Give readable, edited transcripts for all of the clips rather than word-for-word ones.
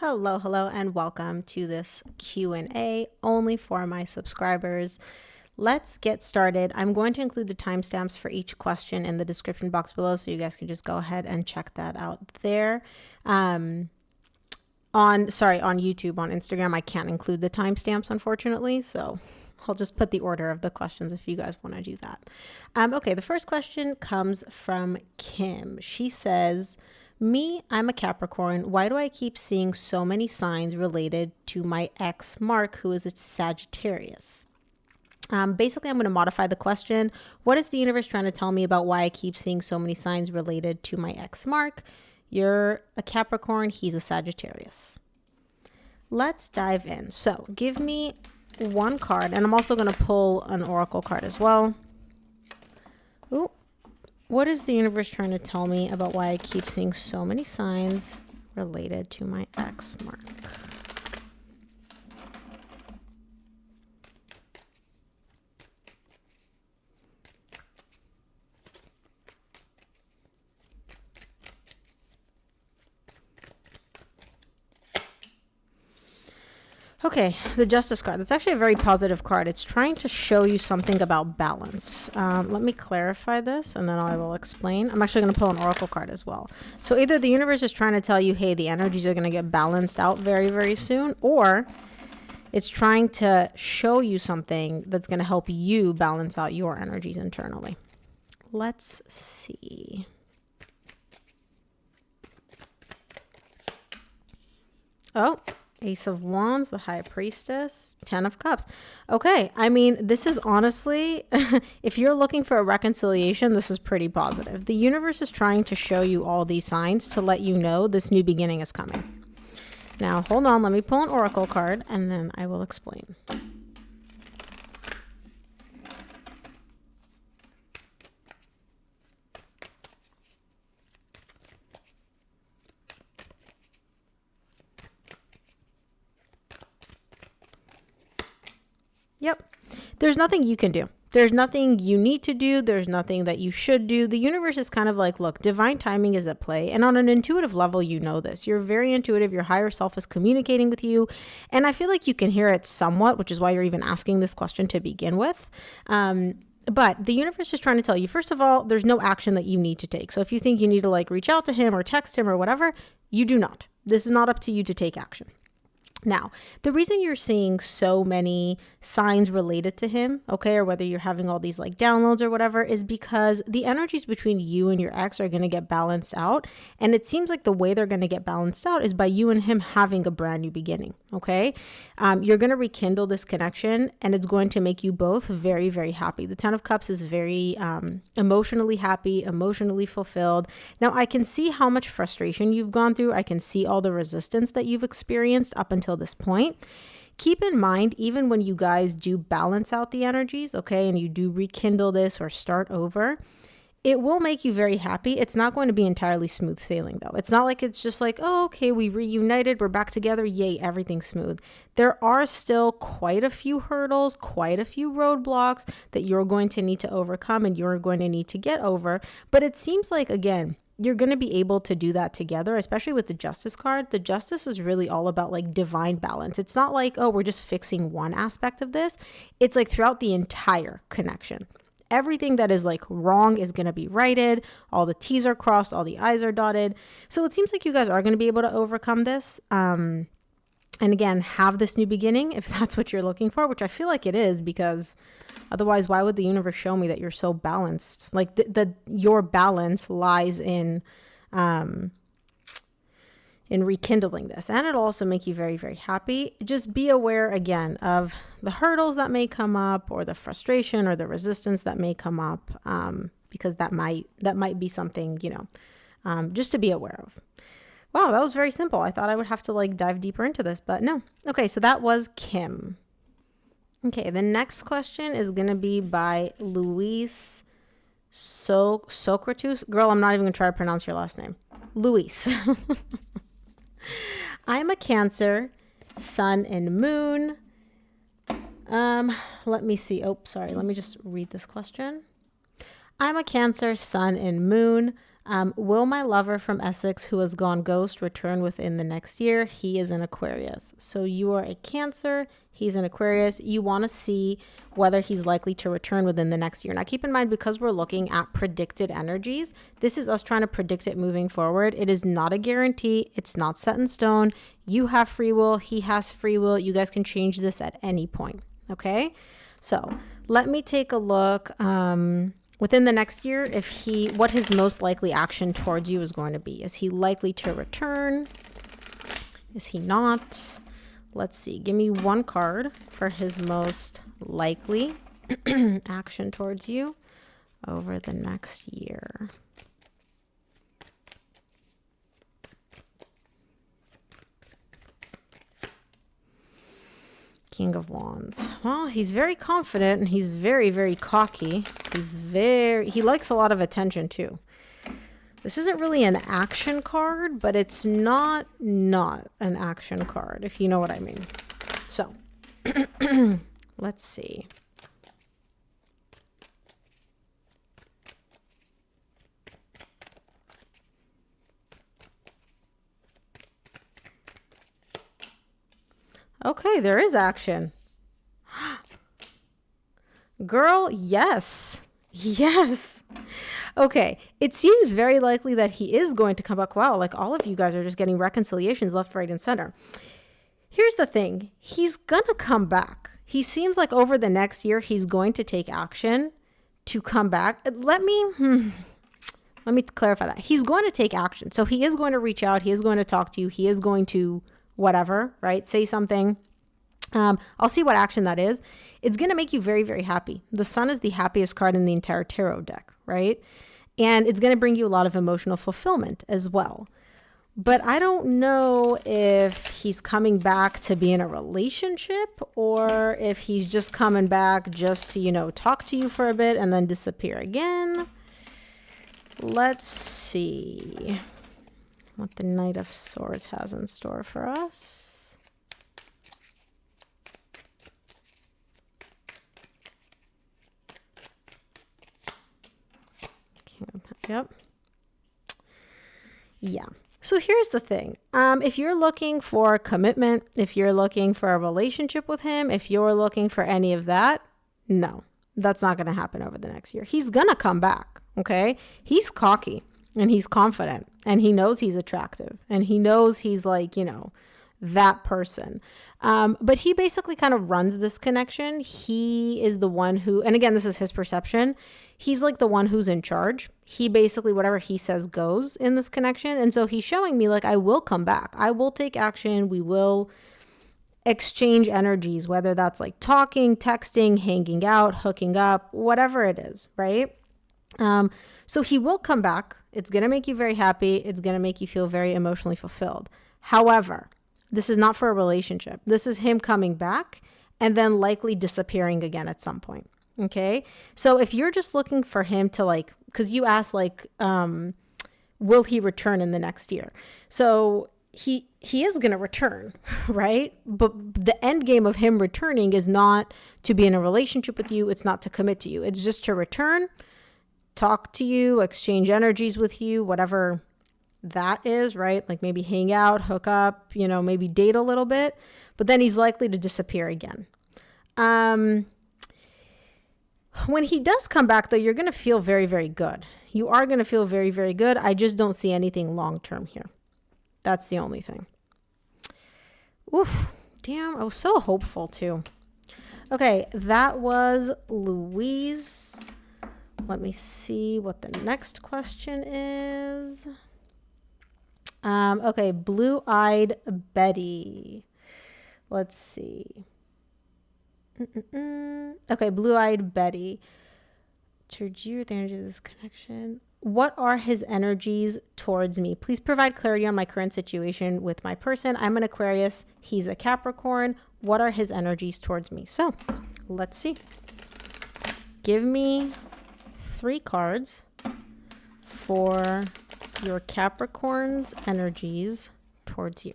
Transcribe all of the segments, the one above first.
Hello, and welcome to this Q&A only for my subscribers. Let's get started. I'm going to include the timestamps for each question in the description box below, so you guys can just go ahead and check that out there. On YouTube. On Instagram, I can't include the timestamps, unfortunately, so I'll just put the order of the questions if you guys want to do that. Okay, the first question comes from Kim. She says, I'm a Capricorn. Why do I keep seeing so many signs related to my ex, Mark, who is a Sagittarius? Basically, I'm going to modify the question. What is the universe trying to tell me about why I keep seeing so many signs related to my ex, Mark? You're a Capricorn. He's a Sagittarius. Let's dive in. So give me one card, and I'm also going to pull an oracle card as well. Ooh. What is the universe trying to tell me about why I keep seeing so many signs related to my ex, Mark? Okay, the Justice card. That's actually a very positive card. It's trying to show you something about balance. Let me clarify this and then I will explain. I'm actually going to pull an oracle card as well. So either the universe is trying to tell you, hey, the energies are going to get balanced out very, very soon, or it's trying to show you something that's going to help you balance out your energies internally. Let's see. Oh. Ace of Wands, the High Priestess, 10 of Cups. Okay, I mean, this is honestly, if you're looking for a reconciliation, this is pretty positive. The universe is trying to show you all these signs to let you know this new beginning is coming. Now, hold on, let me pull an oracle card and then I will explain. Yep. There's nothing you can do. There's nothing you need to do. There's nothing that you should do. The universe is kind of like, look, divine timing is at play. And on an intuitive level, you know this. You're very intuitive. Your higher self is communicating with you. And I feel like you can hear it somewhat, which is why you're even asking this question to begin with. But the universe is trying to tell you, first of all, there's no action that you need to take. So if you think you need to like reach out to him or text him or whatever, you do not. This is not up to you to take action. Now, the reason you're seeing so many signs related to him, okay, or whether you're having all these like downloads or whatever, is because the energies between you and your ex are going to get balanced out. And it seems like the way they're going to get balanced out is by you and him having a brand new beginning, okay? You're going to rekindle this connection and it's going to make you both very, very happy. The 10 of Cups is very emotionally happy, emotionally fulfilled. Now, I can see how much frustration you've gone through. I can see all the resistance that you've experienced up until this point. Keep in mind, even when you guys do balance out the energies, okay, and you do rekindle this or start over, it will make you very happy. It's not going to be entirely smooth sailing though. It's not like it's just like, oh, okay, we reunited, we're back together, yay, everything's smooth. There are still quite a few hurdles, quite a few roadblocks that you're going to need to overcome and you're going to need to get over. But it seems like, again, you're going to be able to do that together, especially with the Justice card. The Justice is really all about like divine balance. It's not like, oh, we're just fixing one aspect of this. It's like throughout the entire connection. Everything that is like wrong is going to be righted. All the T's are crossed, all the I's are dotted. So it seems like you guys are going to be able to overcome this. And again, have this new beginning if that's what you're looking for, which I feel like it is, because otherwise, why would the universe show me that you're so balanced? Like your balance lies in rekindling this. And it'll also make you very, very happy. Just be aware again of the hurdles that may come up or the frustration or the resistance that may come up, because that might be something, just to be aware of. Wow, that was very simple. I thought I would have to like dive deeper into this, but no. Okay, so that was Kim. Okay, the next question is going to be by Louise Socrates. Girl, I'm not even going to try to pronounce your last name. Louise. I'm a Cancer, Sun and Moon. Let me see. Oh, sorry. Let me just read this question. I'm a Cancer, Sun and Moon. Will my lover from Essex who has gone ghost return within the next year? He is an Aquarius. So you are a Cancer. He's an Aquarius. You want to see whether he's likely to return within the next year. Now, keep in mind, because we're looking at predicted energies, this is us trying to predict it moving forward. It is not a guarantee. It's not set in stone. You have free will. He has free will. You guys can change this at any point. Okay? So let me take a look. Within the next year, what his most likely action towards you is going to be. Is he likely to return? Is he not? Let's see. Give me one card for his most likely action towards you over the next year. King of Wands. Well, he's very confident and he's very, very cocky. He likes a lot of attention too. This isn't really an action card, but it's not an action card, if you know what I mean. So, let's see. Okay, there is action. Girl, yes. Yes. Okay, it seems very likely that he is going to come back. Wow, like all of you guys are just getting reconciliations left, right, and center. Here's the thing. He's going to come back. He seems like over the next year, he's going to take action to come back. Let me clarify that. He's going to take action. So he is going to reach out. He is going to talk to you. He is going to whatever, right? Say something. I'll see what action that is. It's going to make you very, very happy. The Sun is the happiest card in the entire tarot deck, right? And it's going to bring you a lot of emotional fulfillment as well. But I don't know if he's coming back to be in a relationship or if he's just coming back just to, talk to you for a bit and then disappear again. Let's see what the Knight of Swords has in store for us. Yep. Yeah. So here's the thing. If you're looking for commitment, if you're looking for a relationship with him, if you're looking for any of that, no, that's not going to happen over the next year. He's going to come back. Okay. He's cocky. And he's confident and he knows he's attractive and he knows he's like, that person. But he basically kind of runs this connection. He is the one who, and again, this is his perception. He's like the one who's in charge. He basically, whatever he says goes in this connection. And so he's showing me like, I will come back. I will take action. We will exchange energies, whether that's like talking, texting, hanging out, hooking up, whatever it is. Right. So he will come back. It's going to make you very happy. It's going to make you feel very emotionally fulfilled. However, this is not for a relationship. This is him coming back and then likely disappearing again at some point. Okay. So if you're just looking for him to because you asked will he return in the next year? So he is going to return, right? But the end game of him returning is not to be in a relationship with you. It's not to commit to you. It's just to return, talk to you, exchange energies with you, whatever that is, right? Like maybe hang out, hook up, maybe date a little bit, but then he's likely to disappear again. When he does come back though, you're going to feel very, very good. You are going to feel very, very good. I just don't see anything long-term here. That's the only thing. Oof, damn, I was so hopeful too. Okay, that was Louise. Let me see what the next question is. Okay, Blue-Eyed Betty. Let's see. Okay, Blue-Eyed Betty. Towards you, the energy of this connection. What are his energies towards me? Please provide clarity on my current situation with my person. I'm an Aquarius. He's a Capricorn. What are his energies towards me? So, let's see. Give me 3 cards for your Capricorn's energies towards you.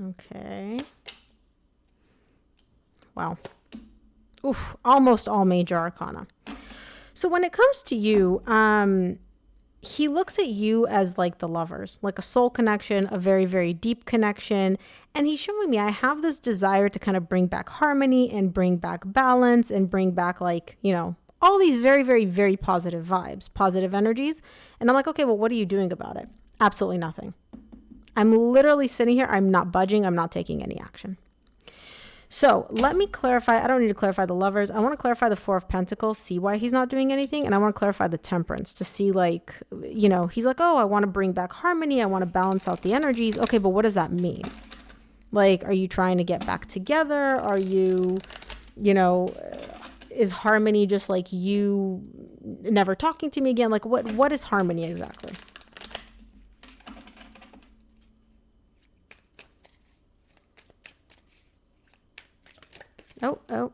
Okay. Wow. Oof, almost all major arcana. So when it comes to you, he looks at you as like the lovers, like a soul connection, a very, very deep connection. And he's showing me I have this desire to kind of bring back harmony and bring back balance and bring back like, you know, all these very, very, very positive vibes, positive energies. And I'm like, okay, well, what are you doing about it? Absolutely nothing. I'm literally sitting here. I'm not budging. I'm not taking any action. So let me clarify. I don't need to clarify the lovers. I want to clarify the Four of Pentacles, see why he's not doing anything. And I want to clarify the Temperance to see like, you know, he's like, oh, I want to bring back harmony. I want to balance out the energies. Okay, but what does that mean? Like, are you trying to get back together? Are you, you know, is harmony just like you never talking to me again? Like what is harmony exactly? Oh,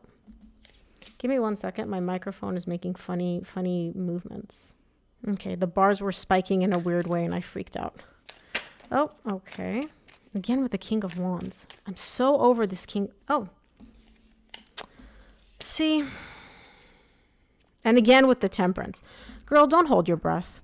give me 1 second. My microphone is making funny movements. Okay, the bars were spiking in a weird way and I freaked out. Oh, okay. Again with the King of Wands. I'm so over this King. Oh, see? And again with the Temperance. Girl, don't hold your breath.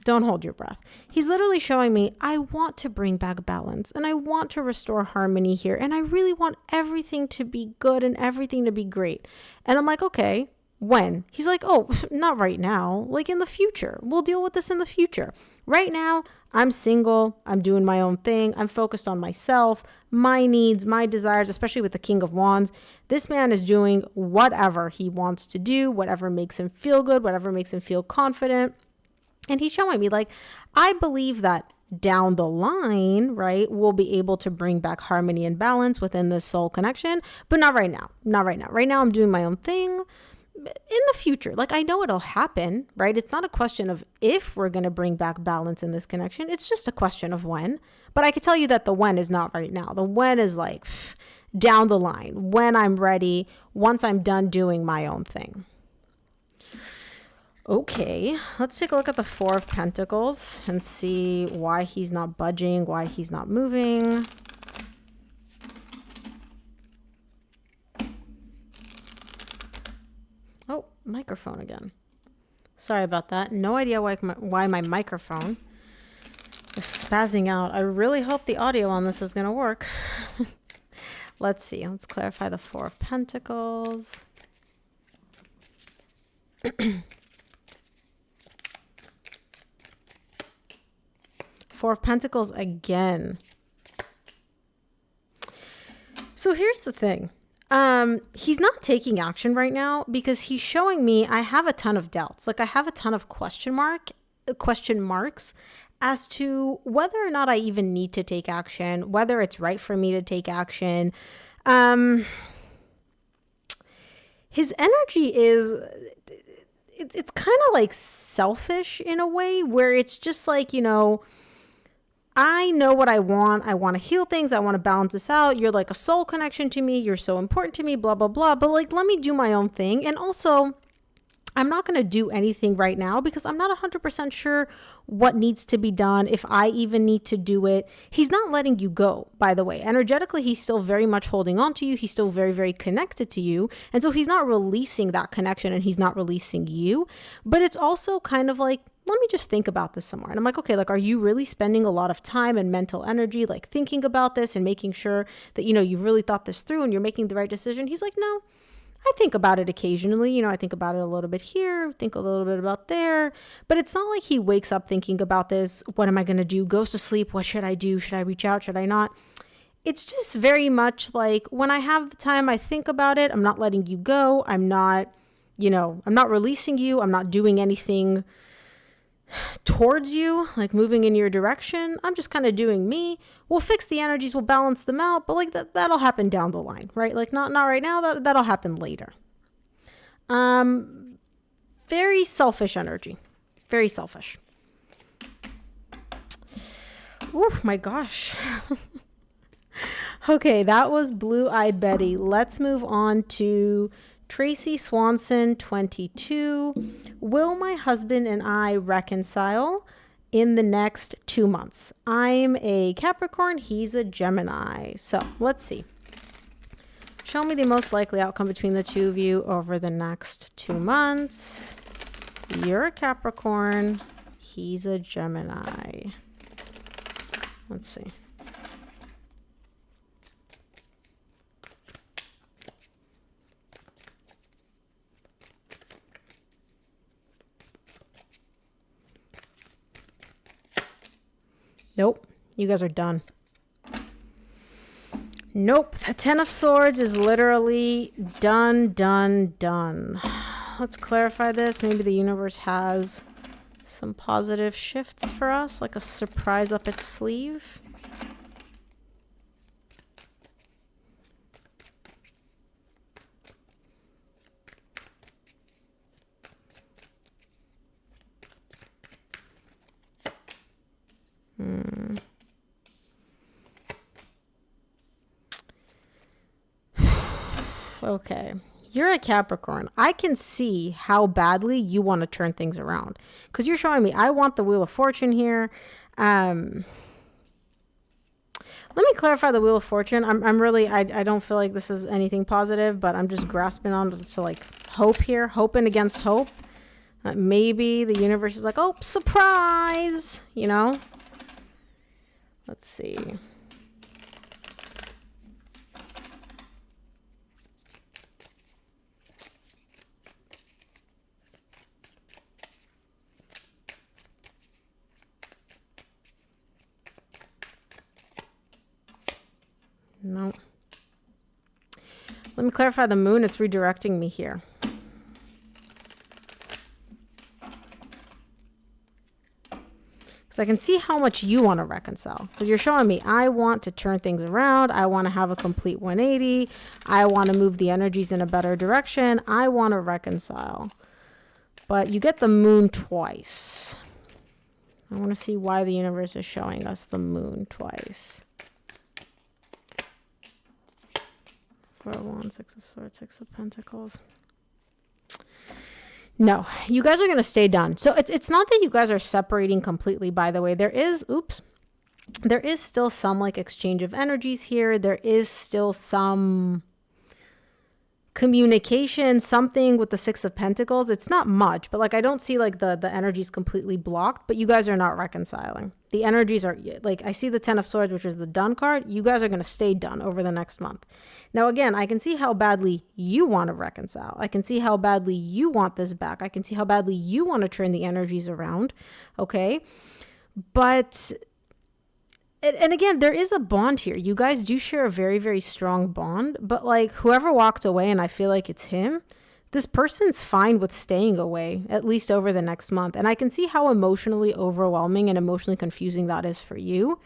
Don't hold your breath. He's literally showing me, I want to bring back balance and I want to restore harmony here. And I really want everything to be good and everything to be great. And I'm like, okay, when? He's like, oh, not right now. Like in the future. We'll deal with this in the future. Right now, I'm single. I'm doing my own thing. I'm focused on myself, my needs, my desires, especially with the King of Wands. This man is doing whatever he wants to do, whatever makes him feel good, whatever makes him feel confident. And he's showing me like, I believe that down the line, right, we'll be able to bring back harmony and balance within this soul connection, but not right now. Not right now. Right now, I'm doing my own thing. In the future, like I know it'll happen, right? It's not a question of if we're going to bring back balance in this connection. It's just a question of when. But I can tell you that the when is not right now. The when is like down the line, when I'm ready, once I'm done doing my own thing. Okay, let's take a look at the Four of Pentacles and see why he's not budging, why he's not moving. Oh, microphone again. Sorry about that. No idea why my microphone is spazzing out. I really hope the audio on this is going to work. Let's see. Let's clarify the Four of Pentacles. Four of Pentacles again. So here's the thing. He's not taking action right now because he's showing me I have a ton of doubts. Like I have a ton of question marks as to whether or not I even need to take action, whether it's right for me to take action. His energy is, it's kind of like selfish in a way where it's just like, you know, I know what I want. I want to heal things. I want to balance this out. You're like a soul connection to me. You're so important to me, blah, blah, blah. But like, let me do my own thing. And also, I'm not going to do anything right now because I'm not 100% sure what needs to be done, if I even need to do it. He's not letting you go, by the way. Energetically, he's still very much holding on to you. He's still very, very connected to you. And so he's not releasing that connection and he's not releasing you. But it's also kind of like, let me just think about this some more. And I'm like, okay, like, are you really spending a lot of time and mental energy, like thinking about this and making sure that, you know, you've really thought this through and you're making the right decision? He's like, no, I think about it occasionally. You know, I think about it a little bit here, think a little bit about there, but it's not like he wakes up thinking about this. What am I going to do? Goes to sleep. What should I do? Should I reach out? Should I not? It's just very much like when I have the time, I think about it. I'm not letting you go. I'm not, you know, I'm not releasing you. I'm not doing anything towards you, like moving in your direction. I'm just kind of doing me. We'll fix the energies, we'll balance them out, but like that'll happen down the line, right? Like not right now, that'll happen later. Very selfish energy. Very selfish. Oof, my gosh. Okay, that was Blue-Eyed Betty. Let's move on to Tracy Swanson, 22. Will my husband and I reconcile? in the next 2 months. I'm a Capricorn. He's a Gemini. So let's see. Show me the most likely outcome between the two of you over the next 2 months. You're a Capricorn. He's a Gemini. Let's see. Nope. You guys are done. Nope. The Ten of Swords is literally done, done, done. Let's clarify this. Maybe the universe has some positive shifts for us, like a surprise up its sleeve. Okay. You're a Capricorn. I can see how badly you want to turn things around because you're showing me I want the Wheel of Fortune here. Let me clarify the Wheel of Fortune. I'm really, I don't feel like this is anything positive, but I'm just grasping on to like hope here, hoping against hope. Maybe the universe is like, oh, surprise, you know? Let's see. No. Let me clarify the moon. It's redirecting me here. Because I can see how much you want to reconcile. Because you're showing me, I want to turn things around. I want to have a complete 180. I want to move the energies in a better direction. I want to reconcile. But you get the moon twice. I want to see why the universe is showing us the moon twice. 4 of Wands, 6 of Swords, 6 of Pentacles. No, you guys are going to stay done. So it's not that you guys are separating completely, by the way. There is still some like exchange of energies here. There is still some communication, something with the 6 of Pentacles. It's not much, but like I don't see like the energies completely blocked, but you guys are not reconciling. The energies are like, I see the 10 of Swords, which is the done card. You guys are going to stay done over the next month. Now, again, I can see how badly you want to reconcile. I can see how badly you want this back. I can see how badly you want to turn the energies around. Okay. But, and again, there is a bond here. You guys do share a very, very strong bond, but like whoever walked away, and I feel like it's him, this person's fine with staying away, at least over the next month. And I can see how emotionally overwhelming and emotionally confusing that is for you.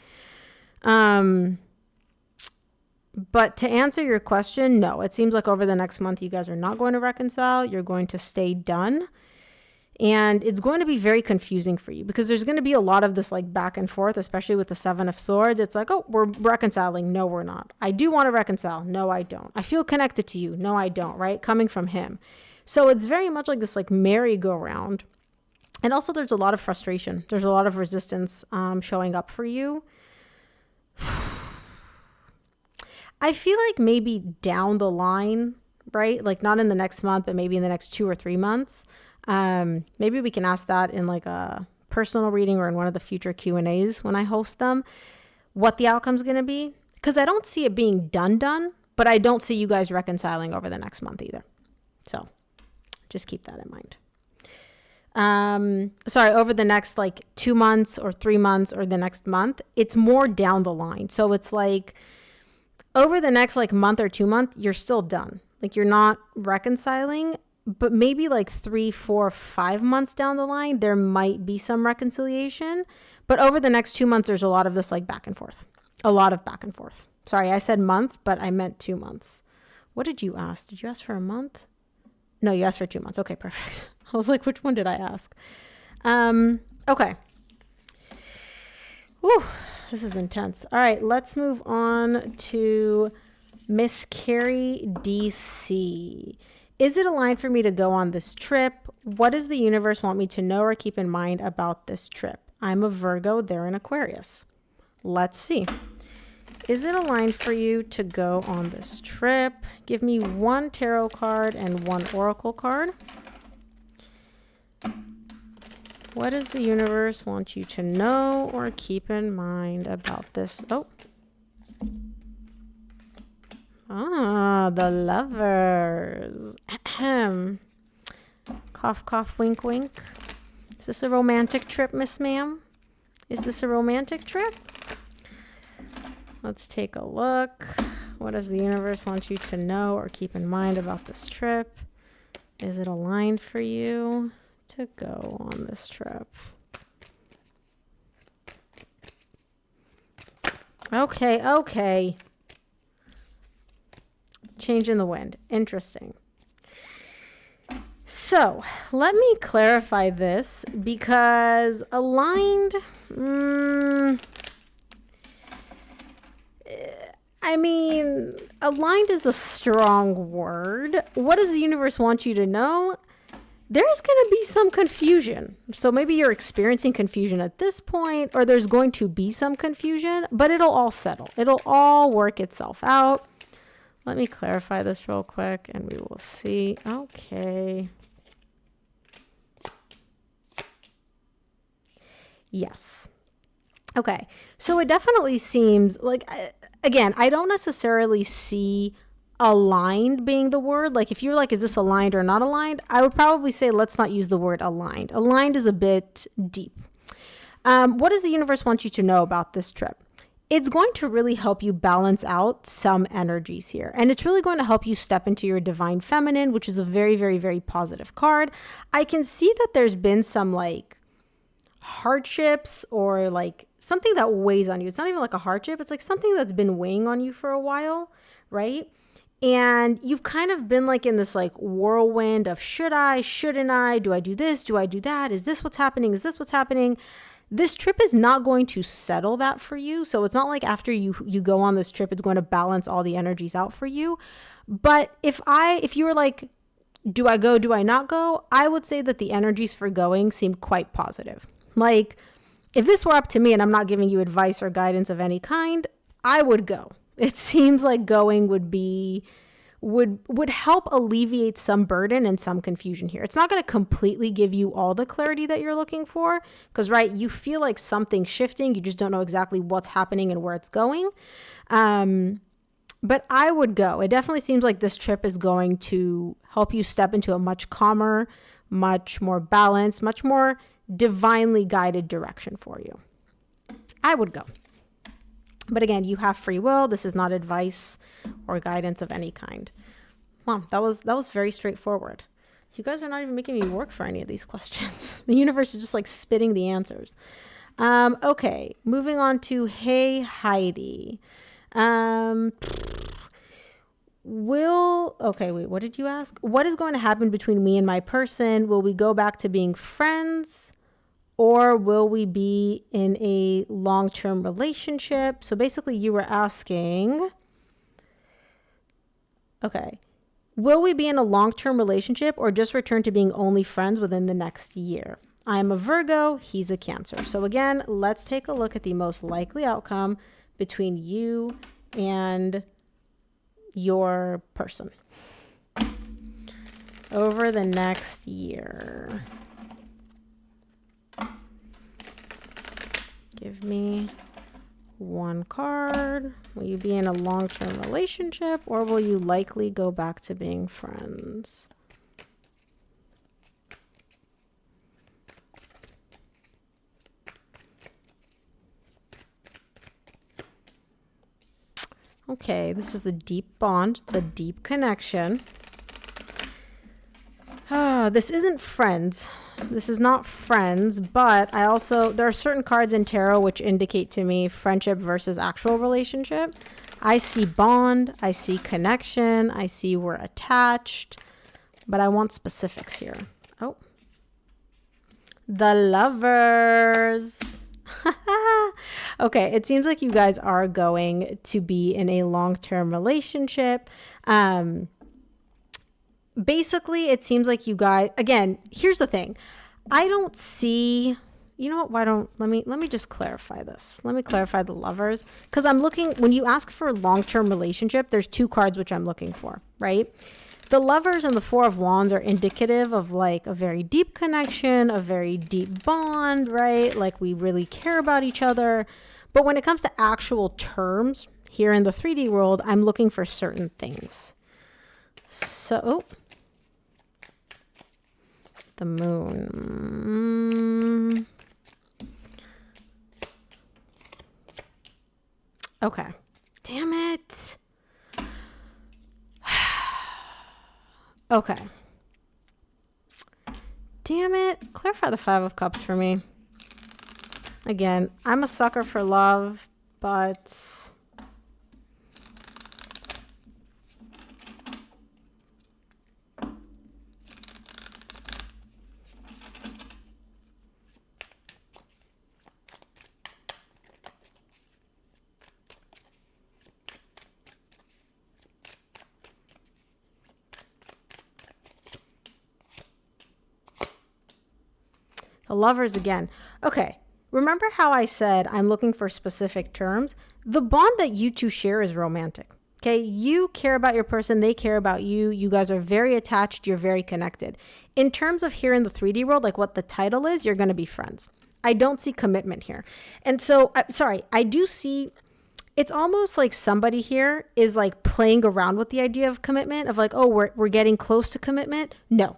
But to answer your question, no, it seems like over the next month, you guys are not going to reconcile. You're going to stay done. And it's going to be very confusing for you because there's going to be a lot of this like back and forth, especially with the 7 of Swords. It's like, oh, we're reconciling. No, we're not. I do want to reconcile. No, I don't. I feel connected to you. No, I don't. Right? Coming from him. So it's very much like this like merry-go-round. And also there's a lot of frustration. There's a lot of resistance showing up for you. I feel like maybe down the line, right? Like not in the next month, but maybe in the next 2 or 3 months. Maybe we can ask that in like a personal reading or in one of the future Q&As when I host them, what the outcome's going to be. Because I don't see it being done, but I don't see you guys reconciling over the next month either. So just keep that in mind. Over the next like 2 months or 3 months or the next month, it's more down the line. So it's like over the next like month or 2 months, you're still done. Like you're not reconciling. But maybe like 3, 4, 5 months down the line, there might be some reconciliation. But over the next 2 months, there's a lot of this like back and forth. A lot of back and forth. Sorry, I said month, but I meant 2 months. What did you ask? Did you ask for a month? No, you asked for 2 months. Okay, perfect. I was like, which one did I ask? Okay. Whew, this is intense. All right, let's move on to Miss Carrie DC. Is it aligned for me to go on this trip? What does the universe want me to know or keep in mind about this trip? I'm a Virgo, they're an Aquarius. Let's see. Is it aligned for you to go on this trip? Give me one tarot card and one oracle card. What does the universe want you to know or keep in mind about this? Oh. Ah, the Lovers. Ahem. Cough, cough, wink, wink. Is this a romantic trip, Miss Ma'am? Is this a romantic trip? Let's take a look. What does the universe want you to know or keep in mind about this trip? Is it aligned for you to go on this trip? Okay. Change in the wind. Interesting. So let me clarify this, because aligned, aligned is a strong word. What does the universe want you to know? There's going to be some confusion. So maybe you're experiencing confusion at this point, or there's going to be some confusion, but it'll all settle. It'll all work itself out. Let me clarify this real quick and we will see. Okay. Yes. Okay. So it definitely seems like, again, I don't necessarily see aligned being the word. Like if you're like, is this aligned or not aligned? I would probably say, let's not use the word aligned. Aligned is a bit deep. What does the universe want you to know about this trip? It's going to really help you balance out some energies here. And it's really going to help you step into your divine feminine, which is a very, very, very positive card. I can see that there's been some like hardships or like something that weighs on you. It's not even like a hardship. It's like something that's been weighing on you for a while, right? And you've kind of been like in this like whirlwind of should I, shouldn't I, do I do this, do I do that? Is this what's happening? Is this what's happening? This trip is not going to settle that for you. So it's not like after you go on this trip, it's going to balance all the energies out for you. But if you were like, do I go, do I not go? I would say that the energies for going seem quite positive. Like if this were up to me and I'm not giving you advice or guidance of any kind, I would go. It seems like going would help alleviate some burden and some confusion here. It's not going to completely give you all the clarity that you're looking for because, right, you feel like something's shifting. You just don't know exactly what's happening and where it's going. But I would go. It definitely seems like this trip is going to help you step into a much calmer, much more balanced, much more divinely guided direction for you. I would go. But again, you have free will. This is not advice or guidance of any kind. Wow, that was very straightforward. You guys are not even making me work for any of these questions. The universe is just like spitting the answers. Okay, moving on to Hey Heidi. What did you ask? What is going to happen between me and my person? Will we go back to being friends? Or will we be in a long-term relationship? So basically you were asking, okay, will we be in a long-term relationship or just return to being only friends within the next year? I'm a Virgo, he's a Cancer. So again, let's take a look at the most likely outcome between you and your person over the next year. Give me one card. Will you be in a long-term relationship or will you likely go back to being friends? Okay, this is a deep bond. It's a deep connection. This isn't friends. This is not friends, but there are certain cards in tarot which indicate to me friendship versus actual relationship. I see bond, I see connection, I see we're attached, but I want specifics here. Oh, the Lovers. Okay, it seems like you guys are going to be in a long-term relationship. Basically, it seems like you guys, again, here's the thing. I don't see you know what, why don't, let me just clarify this. Let me clarify the Lovers, because I'm looking, when you ask for a long-term relationship, there's two cards which I'm looking for, right? The Lovers and the Four of Wands are indicative of like a very deep connection, a very deep bond, right? Like we really care about each other. But when it comes to actual terms here in the 3D world, I'm looking for certain things. So, the Moon. Okay. Damn it. Okay. Damn it. Clarify the Five of Cups for me. Again, I'm a sucker for love, but the Lovers again. Okay. Remember how I said I'm looking for specific terms? The bond that you two share is romantic. Okay. You care about your person. They care about you. You guys are very attached. You're very connected. In terms of here in the 3D world, like what the title is, you're going to be friends. I don't see commitment here. And so, I do see, it's almost like somebody here is like playing around with the idea of commitment, of like, oh, we're getting close to commitment. No.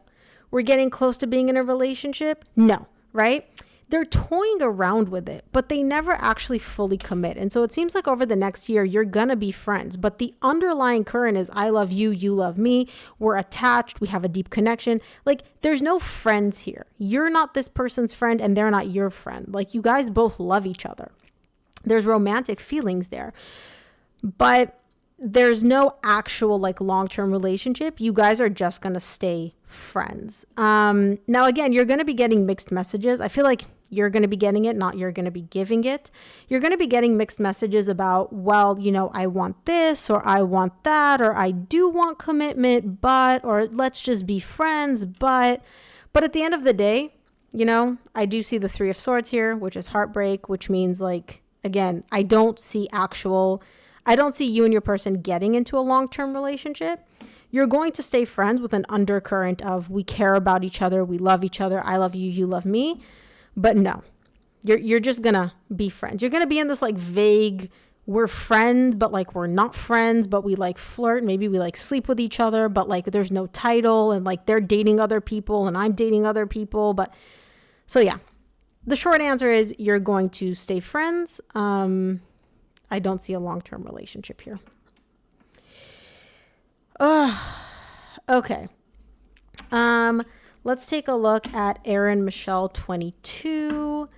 We're getting close to being in a relationship. No. Right? They're toying around with it, but they never actually fully commit. And so it seems like over the next year, you're going to be friends. But the underlying current is I love you, you love me. We're attached. We have a deep connection. Like there's no friends here. You're not this person's friend and they're not your friend. Like you guys both love each other. There's romantic feelings there. But there's no actual like long-term relationship. You guys are just going to stay friends. Now, again, you're going to be getting mixed messages. I feel like you're going to be getting it, not you're going to be giving it. You're going to be getting mixed messages about, well, you know, I want this or I want that, or I do want commitment, but, or let's just be friends. But at the end of the day, you know, I do see the Three of Swords here, which is heartbreak, which means like, again, I don't see you and your person getting into a long-term relationship. You're going to stay friends with an undercurrent of we care about each other, we love each other, I love you, you love me. But no, you're just going to be friends. You're going to be in this like vague, we're friends, but like we're not friends, but we like flirt. Maybe we like sleep with each other, but like there's no title and like they're dating other people and I'm dating other people. But so yeah, the short answer is you're going to stay friends. I don't see a long-term relationship here. Okay. Let's take a look at Erin Michelle 22.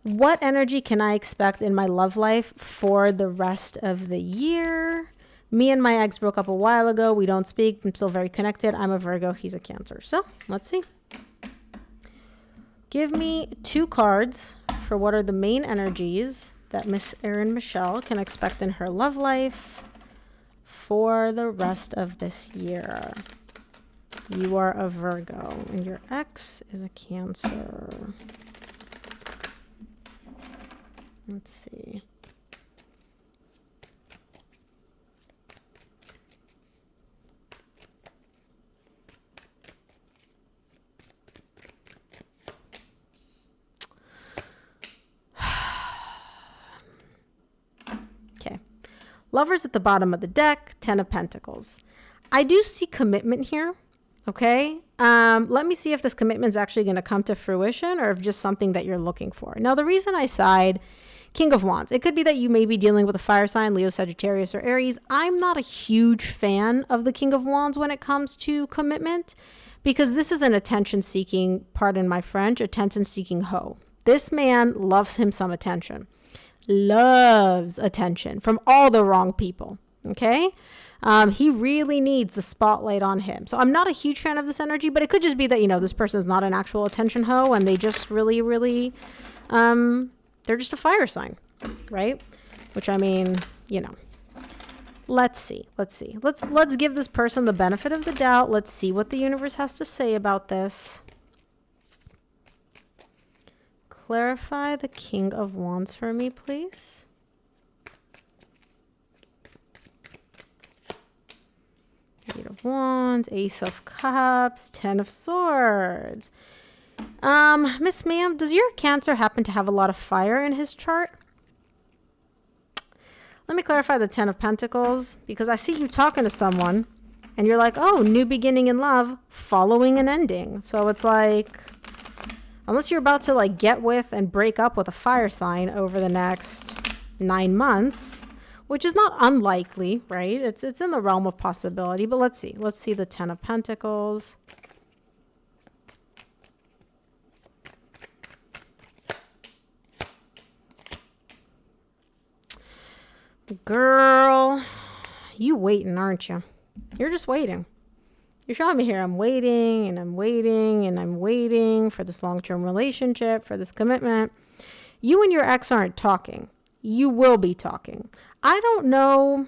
What energy can I expect in my love life for the rest of the year? Me and my ex broke up a while ago. We don't speak. I'm still very connected. I'm a Virgo. He's a Cancer. So let's see. Give me two cards for what are the main energies that Miss Erin Michelle can expect in her love life for the rest of this year. You are a Virgo and your ex is a Cancer. Let's see. Lovers at the bottom of the deck, 10 of Pentacles. I do see commitment here, okay? Let me see if this commitment is actually going to come to fruition or if just something that you're looking for. Now, the reason I side King of Wands, it could be that you may be dealing with a fire sign, Leo, Sagittarius, or Aries. I'm not a huge fan of the King of Wands when it comes to commitment because this is an attention-seeking, pardon my French, attention-seeking hoe. This man loves him some attention. Loves attention from all the wrong people. Okay. He really needs the spotlight on him. So I'm not a huge fan of this energy, but it could just be that, you know, this person is not an actual attention hoe and they just really, they're just a fire sign, right? Which I mean, you know, let's see. Let's give this person the benefit of the doubt. Let's see what the universe has to say about this. clarify the King of Wands for me, please? Eight of Wands, Ace of Cups, Ten of Swords. Miss Ma'am, does your Cancer happen to have a lot of fire in his chart? Let me clarify the Ten of Pentacles, because I see you talking to someone and you're like, oh, new beginning in love following an ending. So it's like, unless you're about to like get with and break up with a fire sign over the next 9 months, which is not unlikely, right? It's in the realm of possibility, but let's see. Let's see the Ten of Pentacles. Girl, you waiting, aren't you? You're just waiting. You're showing me here, I'm waiting and I'm waiting and I'm waiting for this long-term relationship, for this commitment. You and your ex aren't talking. You will be talking. I don't know.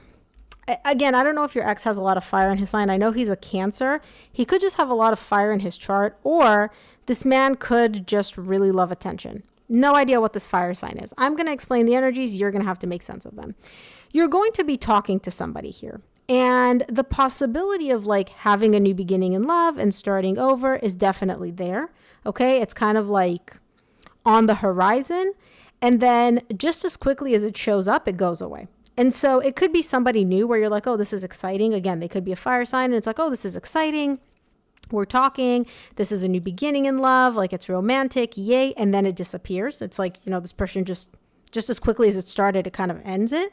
Again, I don't know if your ex has a lot of fire in his sign. I know he's a Cancer. He could just have a lot of fire in his chart, or this man could just really love attention. No idea what this fire sign is. I'm going to explain the energies. You're going to have to make sense of them. You're going to be talking to somebody here. And the possibility of like having a new beginning in love and starting over is definitely there. Okay. It's kind of like on the horizon. And then just as quickly as it shows up, it goes away. And so it could be somebody new where you're like, oh, this is exciting. Again, they could be a fire sign and it's like, oh, this is exciting. We're talking. This is a new beginning in love. Like it's romantic. Yay. And then it disappears. It's like, you know, this person just as quickly as it started, it kind of ends it.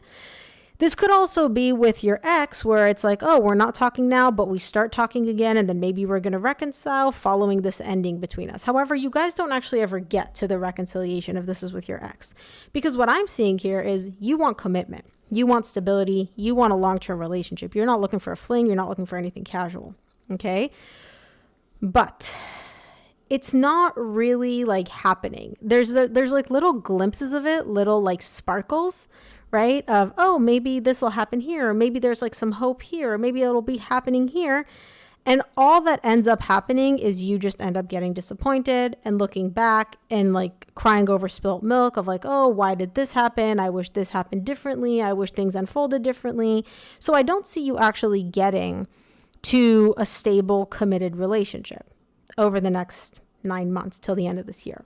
This could also be with your ex where it's like, oh, we're not talking now, but we start talking again. And then maybe we're going to reconcile following this ending between us. However, you guys don't actually ever get to the reconciliation if this is with your ex, because what I'm seeing here is you want commitment. You want stability. You want a long-term relationship. You're not looking for a fling. You're not looking for anything casual. Okay. But it's not really like happening. There's like little glimpses of it, little like sparkles, right? Of, oh, maybe this will happen here. Or maybe there's like some hope here. Or maybe it'll be happening here. And all that ends up happening is you just end up getting disappointed and looking back and like crying over spilt milk of like, oh, why did this happen? I wish this happened differently. I wish things unfolded differently. So I don't see you actually getting to a stable, committed relationship over the next 9 months till the end of this year.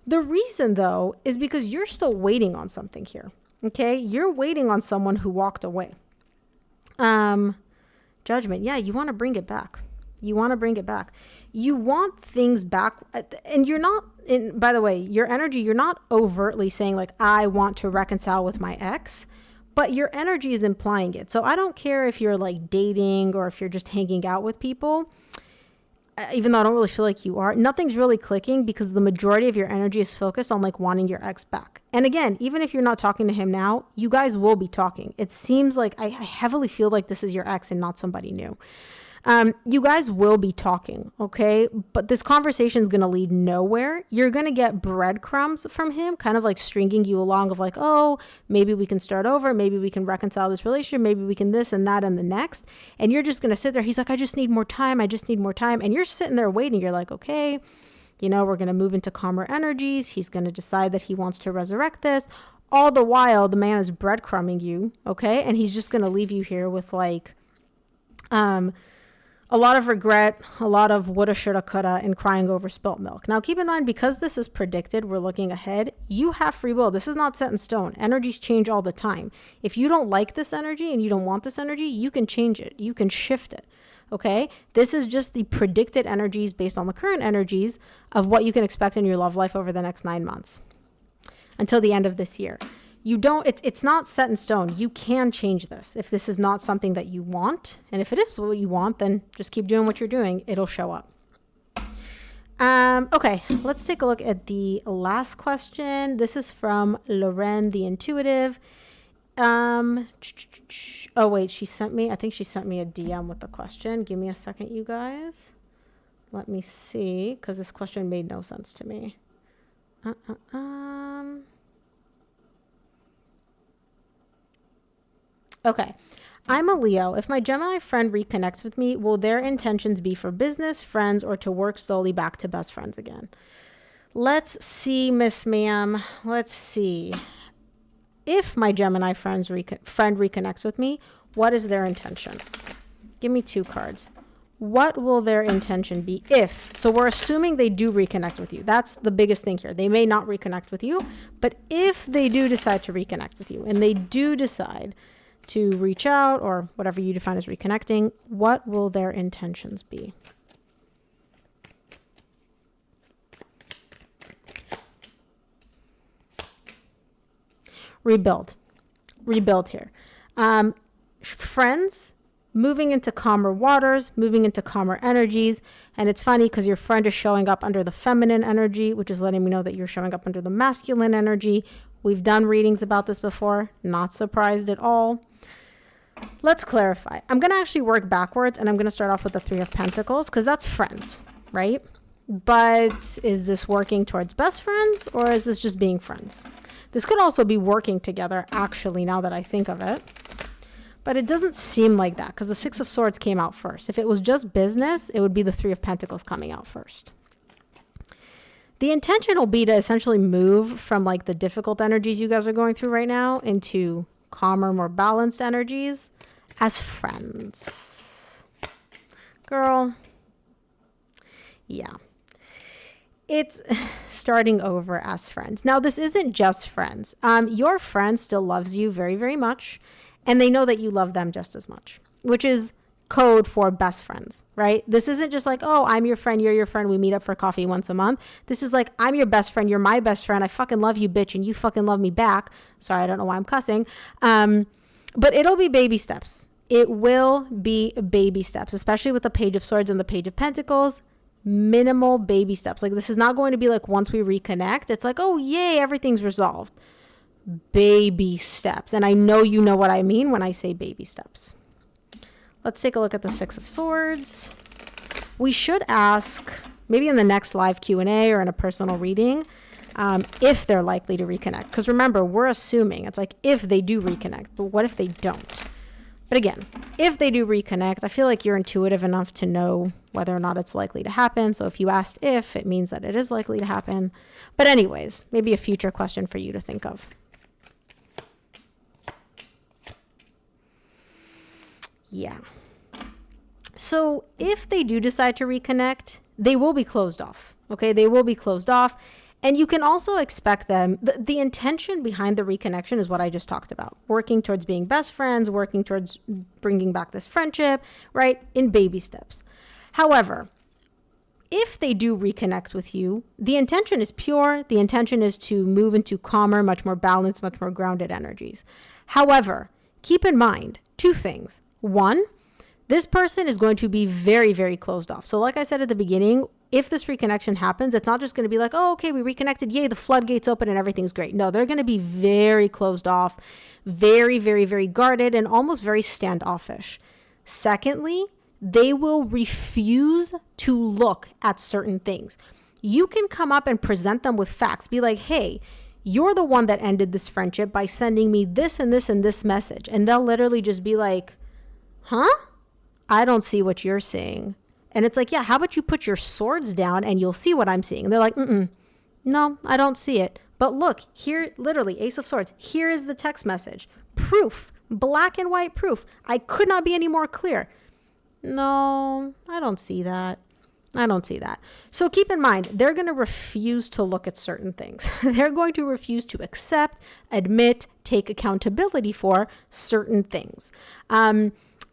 The reason, though, is because you're still waiting on something here. Okay? You're waiting on someone who walked away. Judgment. Yeah, you want to bring it back. You want to bring it back. You want things back. And you're not, by the way, your energy, you're not overtly saying like, I want to reconcile with my ex. But your energy is implying it. So I don't care if you're like dating or if you're just hanging out with people, even though I don't really feel like you are. Nothing's really clicking because the majority of your energy is focused on like wanting your ex back. And again, even if you're not talking to him now, you guys will be talking. It seems like I heavily feel like this is your ex and not somebody new. You guys will be talking, okay? But this conversation is going to lead nowhere. You're going to get breadcrumbs from him, kind of like stringing you along of like, oh, maybe we can start over. Maybe we can reconcile this relationship. Maybe we can this and that and the next. And you're just going to sit there. He's like, I just need more time. I just need more time. And you're sitting there waiting. You're like, okay, you know, we're going to move into calmer energies. He's going to decide that he wants to resurrect this. All the while, the man is breadcrumbing you, okay? And he's just going to leave you here with like, a lot of regret, a lot of woulda, shoulda, coulda, and crying over spilt milk. Now, keep in mind, because this is predicted, we're looking ahead, you have free will. This is not set in stone. Energies change all the time. If you don't like this energy and you don't want this energy, you can change it. You can shift it, okay? This is just the predicted energies based on the current energies of what you can expect in your love life over the next 9 months until the end of this year. It's not set in stone. You can change this if this is not something that you want. And if it is what you want, then just keep doing what you're doing. It'll show up. Okay, let's take a look at the last question. This is from Loren, the intuitive. Oh, wait, I think she sent me a DM with the question. Give me a second, you guys. Let me see, because this question made no sense to me. Okay. I'm a Leo. If my Gemini friend reconnects with me, will their intentions be for business, friends, or to work slowly back to best friends again? Let's see, Miss Ma'am. Let's see. If my Gemini friend reconnects with me, what is their intention? Give me 2 cards. What will their intention be if? So we're assuming they do reconnect with you. That's the biggest thing here. They may not reconnect with you, but if they do decide to reconnect with you and they do decide to reach out or whatever you define as reconnecting, what will their intentions be? Rebuild here. Friends moving into calmer waters, moving into calmer energies. And it's funny because your friend is showing up under the feminine energy, which is letting me know that you're showing up under the masculine energy. We've done readings about this before. Not surprised at all. Let's clarify. I'm going to actually work backwards, and I'm going to start off with the 3 of Pentacles because that's friends, right? But is this working towards best friends, or is this just being friends? This could also be working together, actually, now that I think of it. But it doesn't seem like that because the 6 of Swords came out first. If it was just business, it would be the 3 of Pentacles coming out first. The intention will be to essentially move from like the difficult energies you guys are going through right now into calmer, more balanced energies as friends. Girl. Yeah. It's starting over as friends. Now, this isn't just friends. Your friend still loves you very, very much. And they know that you love them just as much, which is code for best friends, right? This isn't just like, oh, I'm your friend, you're your friend, we meet up for coffee once a month. This is like, I'm your best friend, you're my best friend, I fucking love you, bitch, and you fucking love me back. Sorry, I don't know why I'm cussing. But it'll be baby steps. It will be baby steps, especially with the Page of Swords and the Page of Pentacles. Minimal baby steps. Like, this is not going to be like once we reconnect, it's like, oh, yay, everything's resolved. Baby steps. And I know you know what I mean when I say baby steps. Let's take a look at the 6 of Swords. We should ask, maybe in the next live Q&A or in a personal reading, if they're likely to reconnect. Because remember, we're assuming it's like if they do reconnect, but what if they don't? But again, if they do reconnect, I feel like you're intuitive enough to know whether or not it's likely to happen. So if you asked if, it means that it is likely to happen. But anyways, maybe a future question for you to think of. Yeah. So if they do decide to reconnect, they will be closed off. Okay, they will be closed off. And you can also expect them, the intention behind the reconnection is what I just talked about. Working towards being best friends, working towards bringing back this friendship, right? In baby steps. However, if they do reconnect with you, the intention is pure. The intention is to move into calmer, much more balanced, much more grounded energies. However, keep in mind 2 things. 1, this person is going to be very, very closed off. So like I said at the beginning, if this reconnection happens, it's not just going to be like, oh, okay, we reconnected. Yay, the floodgates open and everything's great. No, they're going to be very closed off, very, very, very guarded and almost very standoffish. Secondly, they will refuse to look at certain things. You can come up and present them with facts. Be like, hey, you're the one that ended this friendship by sending me this and this and this message. And they'll literally just be like, huh? I don't see what you're seeing. And it's like, yeah, how about you put your swords down and you'll see what I'm seeing? And they're like, no, I don't see it. But look, here, literally, Ace of Swords, here is the text message. Proof, black and white proof. I could not be any more clear. No, I don't see that. I don't see that. So keep in mind, they're going to refuse to look at certain things. They're going to refuse to accept, admit, take accountability for certain things.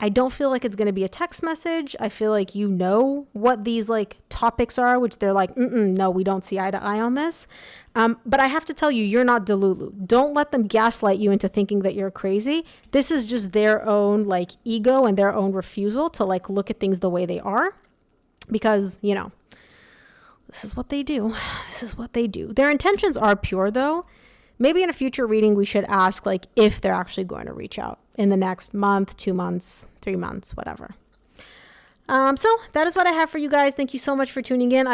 I don't feel like it's going to be a text message. I feel like you know what these like topics are, which they're like, no, we don't see eye to eye on this. But I have to tell you, you're not Delulu. Don't let them gaslight you into thinking that you're crazy. This is just their own like ego and their own refusal to like look at things the way they are. Because, you know, this is what they do. This is what they do. Their intentions are pure though. Maybe in a future reading, we should ask like if they're actually going to reach out in the next month, 2 months, 3 months, whatever. So that is what I have for you guys. Thank you so much for tuning in.